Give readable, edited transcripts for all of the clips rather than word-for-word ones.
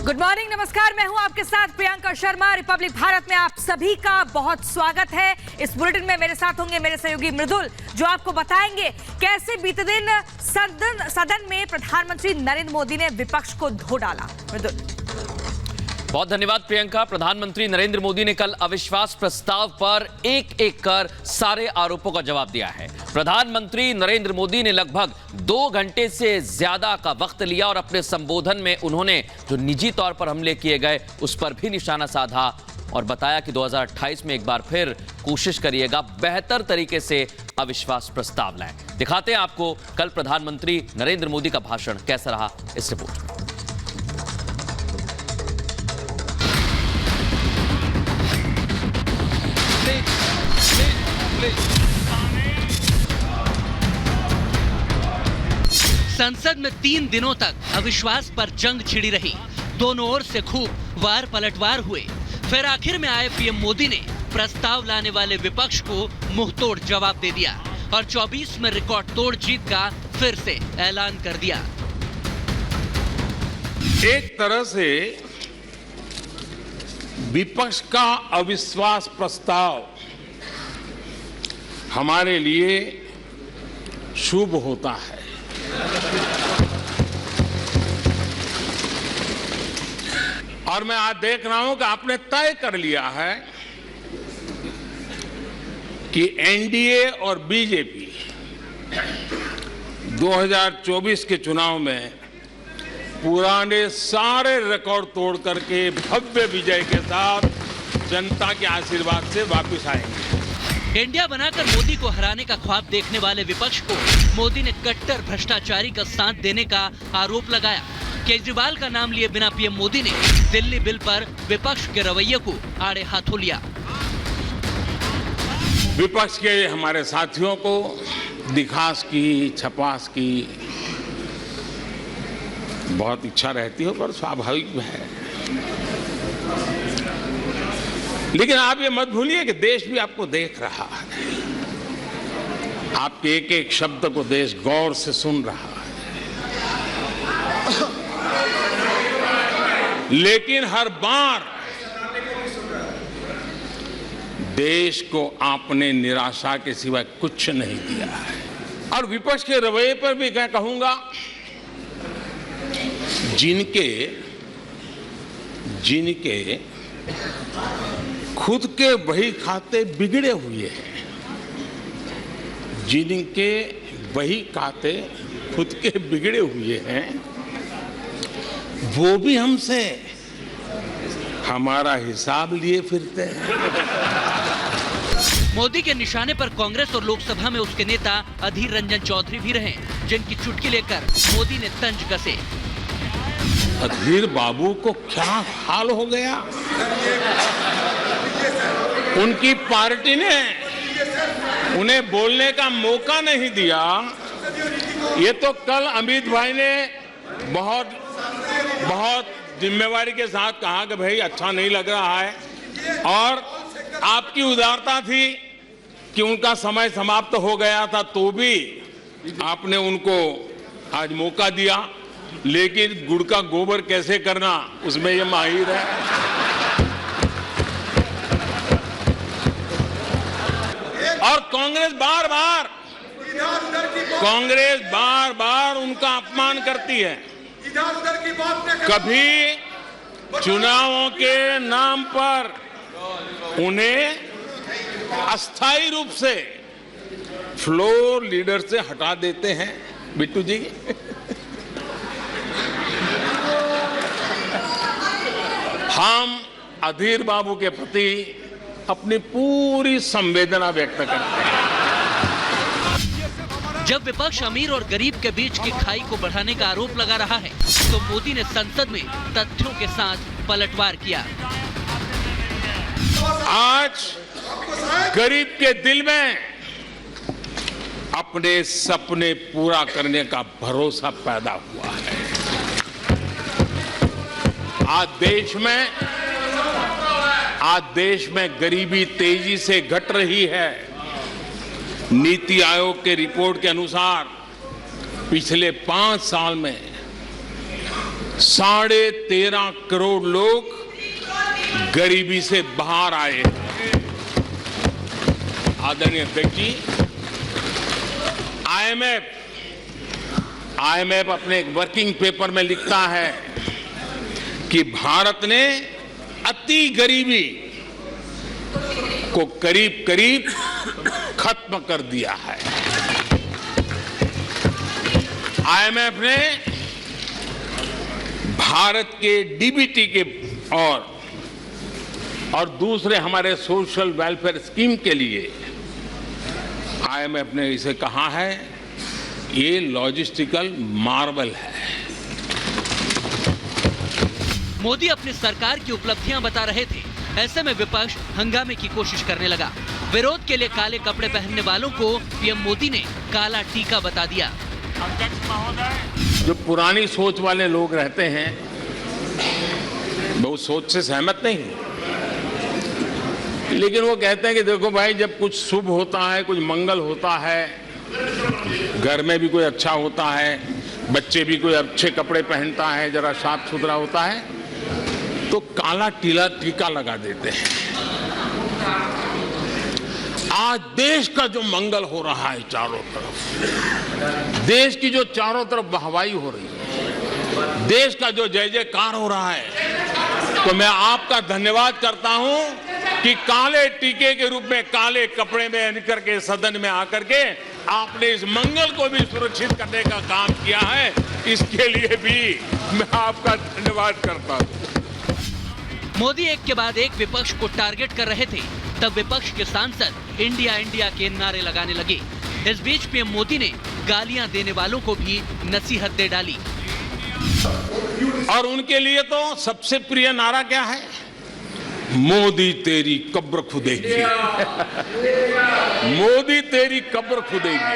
Good morning, नमस्कार। मैं हूं आपके साथ प्रियंका शर्मा। रिपब्लिक भारत में आप सभी का बहुत स्वागत है। इस बुलेटिन में मेरे साथ होंगे मेरे सहयोगी मृदुल, जो आपको बताएंगे कैसे बीते दिन सदन में प्रधानमंत्री नरेंद्र मोदी ने विपक्ष को धो डाला। मृदुल। बहुत धन्यवाद प्रियंका। प्रधानमंत्री नरेंद्र मोदी ने कल अविश्वास प्रस्ताव पर एक एक कर सारे आरोपों का जवाब दिया है। प्रधानमंत्री नरेंद्र मोदी ने लगभग 2 घंटे से ज्यादा का वक्त लिया और अपने संबोधन में उन्होंने जो निजी तौर पर हमले किए गए उस पर भी निशाना साधा और बताया कि 2028 में एक बार फिर कोशिश करिएगा बेहतर तरीके से अविश्वास प्रस्ताव लाएं। दिखाते हैं आपको कल प्रधानमंत्री नरेंद्र मोदी का भाषण कैसा रहा इस रिपोर्ट में। संसद में 3 दिनों तक अविश्वास पर जंग छिड़ी रही। दोनों ओर से खूब वार पलटवार हुए। फिर आखिर में आए पीएम मोदी ने प्रस्ताव लाने वाले विपक्ष को मुंहतोड़ जवाब दे दिया और 24 में रिकॉर्ड तोड़ जीत का फिर से ऐलान कर दिया। एक तरह से विपक्ष का अविश्वास प्रस्ताव हमारे लिए शुभ होता है। और मैं आज देख रहा हूं कि आपने तय कर लिया है कि एनडीए और बीजेपी 2024 के चुनाव में पुराने सारे रिकॉर्ड तोड़ करके भव्य विजय के साथ जनता के आशीर्वाद से वापस आएंगे। इंडिया बनाकर मोदी को हराने का ख्वाब देखने वाले विपक्ष को मोदी ने कट्टर भ्रष्टाचारी का साथ देने का आरोप लगाया। केजरीवाल का नाम लिए बिना पीएम मोदी ने दिल्ली बिल पर विपक्ष के रवैये को आड़े हाथों लिया। विपक्ष के हमारे साथियों को दिखास की छपास की बहुत इच्छा रहती है, पर स्वाभाविक है। लेकिन आप ये मत भूलिए कि देश भी आपको देख रहा है। आपके एक एक शब्द को देश गौर से सुन रहा है। लेकिन हर बार देश को आपने निराशा के सिवाय कुछ नहीं दिया है। और विपक्ष के रवैये पर भी मैं कहूंगा, जिनके खुद के वही खाते बिगड़े हुए हैं, जिनके वही खाते खुद के बिगड़े हुए हैं, वो भी हमसे हमारा हिसाब लिए फिरते हैं। मोदी के निशाने पर कांग्रेस और लोकसभा में उसके नेता अधीर रंजन चौधरी भी रहे, जिनकी चुटकी लेकर मोदी ने तंज कसे। अधीर बाबू को क्या हाल हो गया? उनकी पार्टी ने उन्हें बोलने का मौका नहीं दिया। ये तो कल अमित भाई ने बहुत जिम्मेवारी के साथ कहा कि भाई अच्छा नहीं लग रहा है, और आपकी उदारता थी कि उनका समय समाप्त हो गया था तो भी आपने उनको आज मौका दिया। लेकिन गुड़ का गोबर कैसे करना उसमें ये माहिर है। और कांग्रेस बार बार उनका अपमान करती है। कभी चुनावों के नाम पर उन्हें अस्थायी रूप से फ्लोर लीडर से हटा देते हैं। बिट्टू जी, हम अधीर बाबू के प्रति अपनी पूरी संवेदना व्यक्त करते हैं। जब विपक्ष अमीर और गरीब के बीच की खाई को बढ़ाने का आरोप लगा रहा है, तो मोदी ने संसद में तथ्यों के साथ पलटवार किया। आज गरीब के दिल में अपने सपने पूरा करने का भरोसा पैदा हुआ है। आज देश में गरीबी तेजी से घट रही है। नीति आयोग के रिपोर्ट के अनुसार पिछले 5 साल में 13.5 करोड़ लोग गरीबी से बाहर आए हैं। आदरणीय अध्यक्ष जी, आईएमएफ अपने एक वर्किंग पेपर में लिखता है कि भारत ने अति गरीबी को करीब करीब खत्म कर दिया है। आईएमएफ ने भारत के डीबीटी के और दूसरे हमारे सोशल वेलफेयर स्कीम के लिए आईएमएफ ने इसे कहा है, ये लॉजिस्टिकल मार्वल है। मोदी अपनी सरकार की उपलब्धियां बता रहे थे, ऐसे में विपक्ष हंगामे की कोशिश करने लगा। विरोध के लिए काले कपड़े पहनने वालों को पीएम मोदी ने काला टीका बता दिया। जो पुरानी सोच वाले लोग रहते हैं वो उस सोच से सहमत नहीं, लेकिन वो कहते हैं कि देखो भाई, जब कुछ शुभ होता है, कुछ मंगल होता है, घर में भी कोई अच्छा होता है, बच्चे भी कोई अच्छे कपड़े पहनता है, जरा साफ सुथरा होता है, तो काला टीका लगा देते हैं। आज देश का जो मंगल हो रहा है चारों तरफ, देश की जो चारों तरफ वाहवाही हो रही है, देश का जो जय जयकार हो रहा है, तो मैं आपका धन्यवाद करता हूं कि काले टीके के रूप में काले कपड़े में निकल के सदन में आकर के आपने इस मंगल को भी सुरक्षित करने का काम किया है। इसके लिए भी मैं आपका धन्यवाद करता हूं। मोदी एक के बाद एक विपक्ष को टारगेट कर रहे थे, तब विपक्ष के सांसद इंडिया इंडिया के नारे लगाने लगे। इस बीच पीएम मोदी ने गालियां देने वालों को भी नसीहत दे डाली। और उनके लिए तो सबसे प्रिय नारा क्या है? मोदी तेरी कब्र खुदेगी। मोदी तेरी कब्र खुदेगी।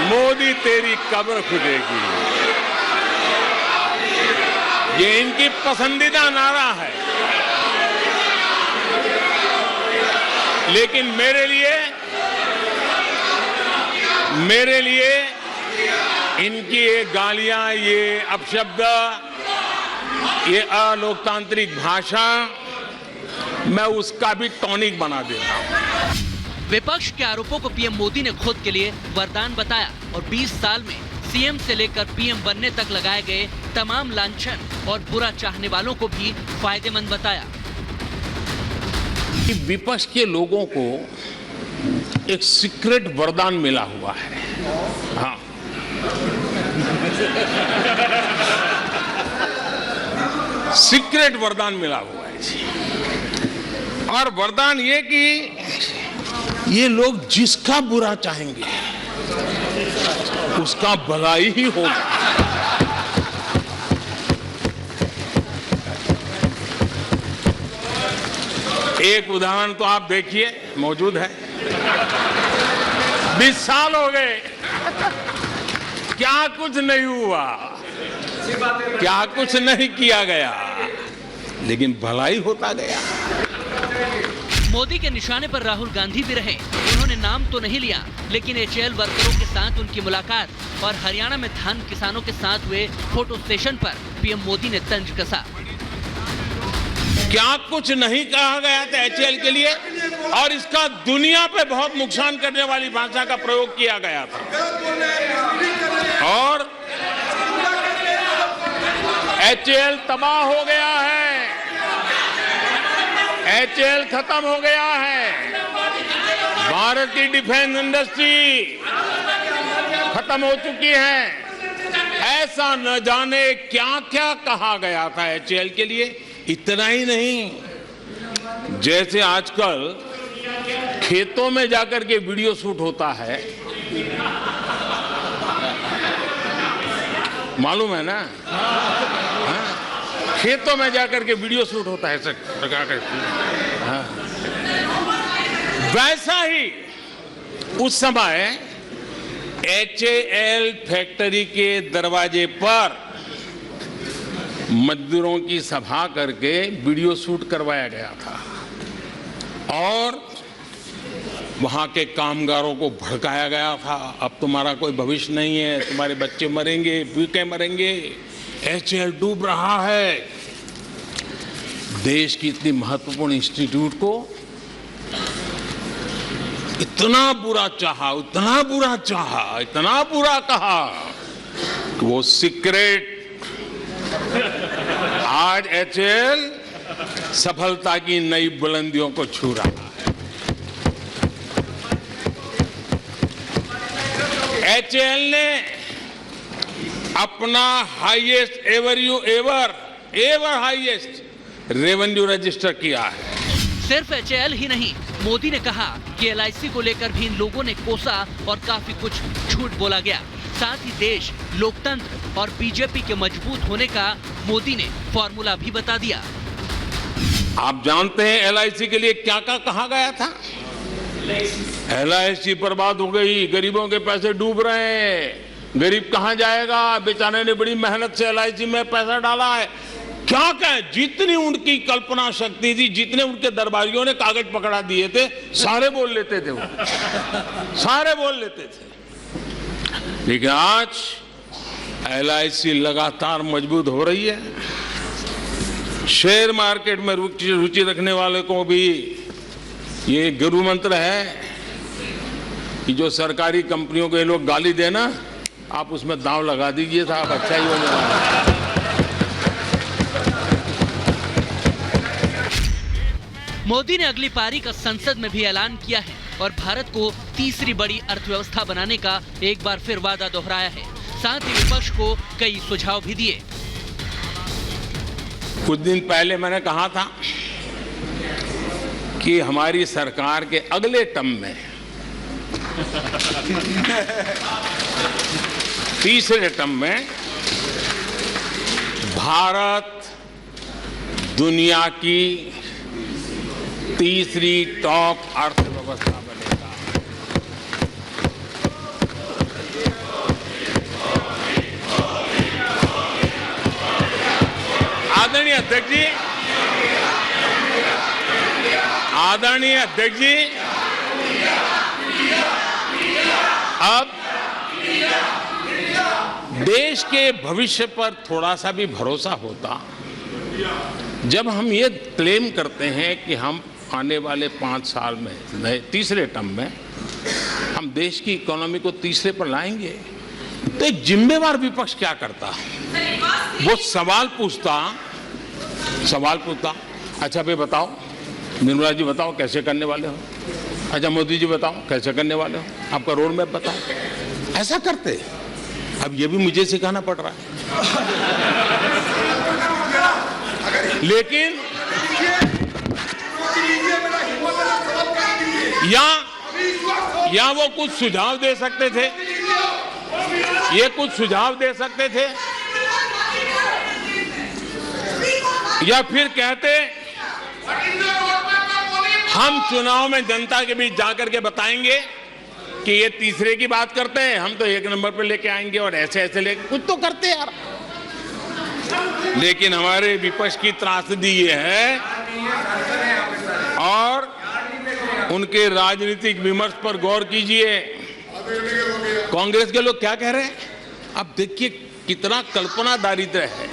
मोदी तेरी कब्र खुदेगी। ये इनकी पसंदीदा नारा है। लेकिन मेरे लिए इनकी ये गालियां, ये अपशब्द, ये अलोकतांत्रिक भाषा, मैं उसका भी टॉनिक बना देता हूं। विपक्ष के आरोपों को पीएम मोदी ने खुद के लिए वरदान बताया और 20 साल में सीएम से लेकर पीएम बनने तक लगाए गए तमाम लांछन और बुरा चाहने वालों को भी फायदेमंद बताया। कि विपक्ष के लोगों को एक सीक्रेट वरदान मिला हुआ है। हाँ, सीक्रेट वरदान मिला हुआ है जी। और वरदान ये कि ये लोग जिसका बुरा चाहेंगे उसका भलाई ही होगा। एक उदाहरण तो आप देखिए, मौजूद है। 20 साल हो गए, क्या कुछ नहीं हुआ, क्या कुछ नहीं किया गया, लेकिन भलाई होता गया। मोदी के निशाने पर राहुल गांधी भी रहे। उन्होंने नाम तो नहीं लिया, लेकिन एचएएल वर्करों के साथ उनकी मुलाकात और हरियाणा में धान किसानों के साथ हुए फोटो सेशन पर पीएम मोदी ने तंज कसा। क्या कुछ नहीं कहा गया था एचएएल के लिए, और इसका दुनिया पे बहुत नुकसान करने वाली भाषा का प्रयोग किया गया था। और एचएएल तबाह हो गया है, एचएएल खत्म हो गया है, भारत की डिफेंस इंडस्ट्री खत्म हो चुकी है। ऐसा न जाने क्या क्या कहा गया था एचएएल के लिए। इतना ही नहीं, जैसे आजकल खेतों में जाकर के वीडियो शूट होता है, मालूम है ना? हाँ? खेतों में जाकर के वीडियो शूट होता है ऐसे लगा कर। हाँ। वैसा ही उस समय एचएएल फैक्ट्री के दरवाजे पर मजदूरों की सभा करके वीडियो शूट करवाया गया था। और वहां के कामगारों को भड़काया गया था, अब तुम्हारा कोई भविष्य नहीं है, तुम्हारे बच्चे मरेंगे, भूखे मरेंगे, HAL डूब रहा है। देश की इतनी महत्वपूर्ण इंस्टीट्यूट को इतना बुरा चाहा, इतना बुरा चाहा, इतना बुरा कहा कि वो सीक्रेट आज HAL सफलता की नई बुलंदियों को छू रहा है। HAL ने अपना highest ever highest revenue register किया है। सिर्फ HAL ही नहीं, मोदी ने कहा कि LIC को लेकर भी इन लोगों ने कोसा और काफी कुछ झूठ बोला गया। साथ ही देश, लोकतंत्र और बीजेपी के मजबूत होने का मोदी ने फॉर्मूला भी बता दिया। आप जानते हैं LIC के लिए क्या क्या कहा गया था? LIC बर्बाद हो गई, गरीबों के पैसे डूब रहे हैं, गरीब कहां जाएगा, बेचारे ने बड़ी मेहनत से LIC में पैसा डाला है। क्या कहें, जितनी उनकी कल्पना शक्ति थी, जितने उनके दरबारियों ने कागज पकड़ा दिए थे, सारे बोल लेते थे वो, सारे बोल लेते थे। लेकिन आज LIC लगातार मजबूत हो रही है। शेयर मार्केट में रुचि रखने वाले को भी ये गुरु मंत्र है कि जो सरकारी कंपनियों को ये लोग गाली देना, आप उसमें दांव लगा दीजिए साहब, अच्छा ही हो जाएगा। मोदी ने अगली पारी का संसद में भी ऐलान किया है और भारत को तीसरी बड़ी अर्थव्यवस्था बनाने का एक बार फिर वादा दोहराया है। साथ ही विपक्ष को कई सुझाव भी दिए। कुछ दिन पहले मैंने कहा था कि हमारी सरकार के अगले टर्म में तीसरे टर्म में भारत दुनिया की तीसरी टॉप अर्थव्यवस्था बनेगा। आदरणीय अध्यक्ष जी, आदरणीय अध्यक्ष जी, अब देश के भविष्य पर थोड़ा सा भी भरोसा होता जब हम ये क्लेम करते हैं कि हम आने वाले 5 साल में नए तीसरे टर्म में हम देश की इकोनॉमी को तीसरे पर लाएंगे। तो एक जिम्मेवार विपक्ष क्या करता, वो सवाल पूछता, अच्छा भाई बताओ, निर्मला जी बताओ कैसे करने वाले हो, अच्छा मोदी जी बताओ कैसे करने वाले हो, आपका रोड मैप बताओ। ऐसा करते, अब ये भी मुझे सिखाना पड़ रहा है। लेकिन या वो कुछ सुझाव दे सकते थे, ये कुछ सुझाव दे सकते थे, या फिर कहते हम चुनाव में जनता के बीच जाकर के बताएंगे कि ये तीसरे की बात करते हैं, हम तो 1 नंबर पे लेके आएंगे और ऐसे ऐसे लेके कुछ तो करते यार। लेकिन हमारे विपक्ष की त्रासदी ये है और उनके राजनीतिक विमर्श पर गौर कीजिए। कांग्रेस के लोग क्या कह रहे हैं, अब देखिए कितना कल्पना दारिद्र्य है।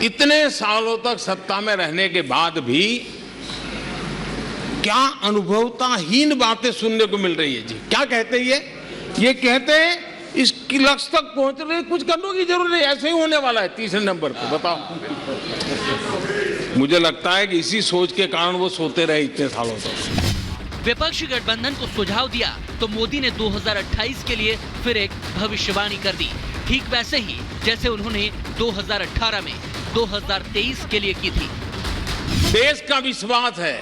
इतने सालों तक सत्ता में रहने के बाद भी क्या अनुभवताहीन बातें सुनने को मिल रही है जी। क्या कहते हैं ये कहते हैं इस लक्ष्य तक पहुंच रहे, कुछ करने की जरूरत नहीं, ऐसे ही होने वाला है तीसरे नंबर पे। बताओ, मुझे लगता है कि इसी सोच के कारण वो सोते रहे इतने सालों तक। विपक्षी गठबंधन को सुझाव दिया तो मोदी ने 2028 के लिए फिर एक भविष्यवाणी कर दी, ठीक वैसे ही जैसे उन्होंने 2018 में 2023 के लिए की थी। देश का विश्वास है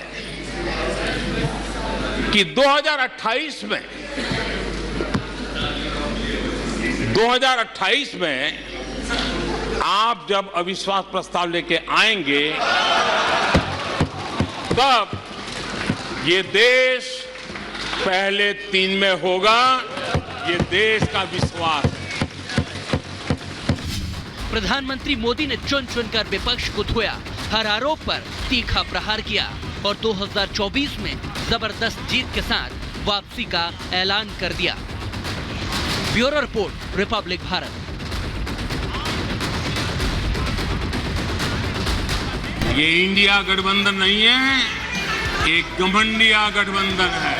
कि 2028 में आप जब अविश्वास प्रस्ताव लेके आएंगे तब ये देश पहले 3 में होगा, ये देश का विश्वास है। प्रधानमंत्री मोदी ने चुन चुनकर विपक्ष को धोया, हर आरोप पर तीखा प्रहार किया और 2024 में जबरदस्त जीत के साथ वापसी का ऐलान कर दिया। Bureau report, Republic Bharat. ये इंडिया गठबंधन नहीं है, एक घमंडिया गठबंधन है।